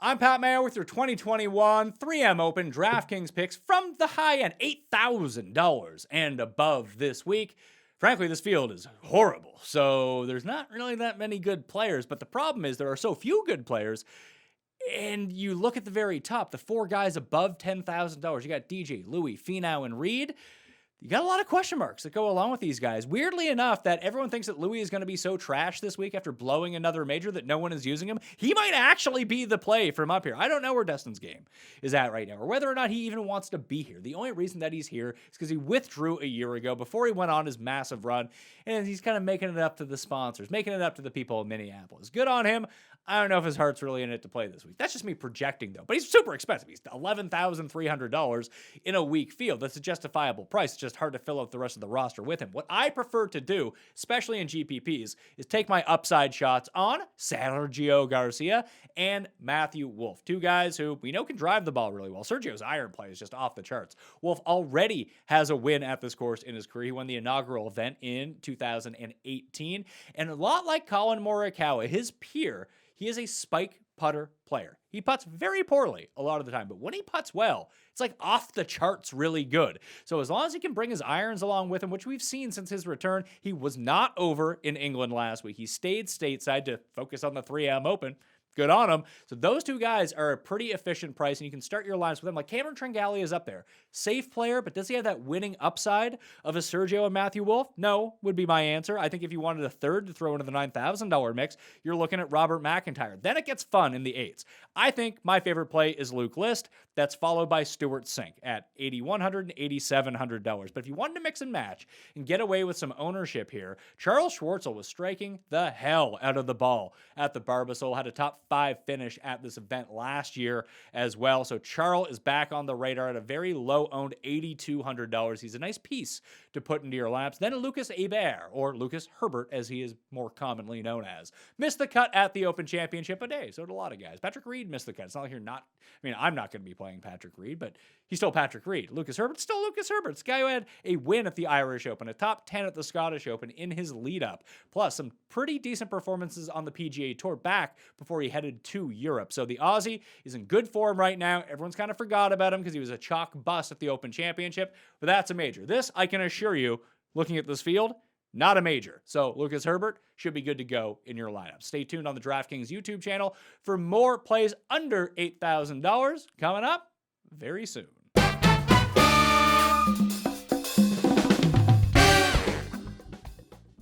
I'm Pat Mayo with your 2021 3M Open DraftKings picks from the high end, $8,000 and above this week. Frankly, this field is horrible, so there's not really that many good players, but the problem is there are so few good players, and you look at the very top, the four guys above $10,000. You got DJ, Louis, Finau, and Reed. You got a lot of question marks that go along with these guys. Weirdly enough, that everyone thinks that Louis is going to be so trash this week after blowing another major that no one is using him. He might actually be the play from up here. I don't know where Dustin's game is at right now, or whether or not he even wants to be here. The only reason that he's here is because he withdrew a year ago before he went on his massive run, and he's kind of making it up to the sponsors, making it up to the people in Minneapolis. Good on him. I don't know if his heart's really in it to play this week. That's just me projecting, though. But he's super expensive. He's $11,300 in a weak field. That's a justifiable price. It's just hard to fill out the rest of the roster with him. What I prefer to do, especially in GPPs, is take my upside shots on Sergio Garcia and Matthew Wolff. Two guys who we know can drive the ball really well. Sergio's iron play is just off the charts. Wolff already has a win at this course in his career. He won the inaugural event in 2018. And a lot like Colin Morikawa, his peer, he is a spike putter player. He putts very poorly a lot of the time, but when he putts well, it's like off the charts really good. So as long as he can bring his irons along with him, which we've seen since his return, he was not over in England last week. He stayed stateside to focus on the 3M Open. Good on him. So those two guys are a pretty efficient price, and you can start your lines with them. Like Cameron Tringale is up there. Safe player, but does he have that winning upside of a Sergio and Matthew Wolff? No, would be my answer. I think if you wanted a third to throw into the $9,000 mix, you're looking at Robert McIntyre. Then it gets fun in the eights. I think my favorite play is Luke List. That's followed by Stuart Sink at $8,100 and $8,700. But if you wanted to mix and match and get away with some ownership here, Charles Schwartzel was striking the hell out of the ball at the Barbasol, had a top 5 finish at this event last year as well. So Charles is back on the radar at a very low-owned $8,200. He's a nice piece to put into your laps. Then Lucas Hebert, or Lucas Herbert, as he is more commonly known as, missed the cut at the Open Championship a day. So did a lot of guys. Patrick Reed missed the cut. It's not like you're not, I'm not going to be playing Patrick Reed, but he's still Patrick Reed. Lucas Herbert, still Lucas Herbert. This guy who had a win at the Irish Open, a top 10 at the Scottish Open in his lead-up, plus some pretty decent performances on the PGA Tour back before he headed to Europe. So the Aussie is in good form right now. Everyone's kind of forgot about him because he was a chalk bust at the Open Championship, but that's a major. This, I can assure you, looking at this field, not a major. So Lucas Herbert should be good to go in your lineup. Stay tuned on the DraftKings YouTube channel for more plays under $8,000 coming up very soon.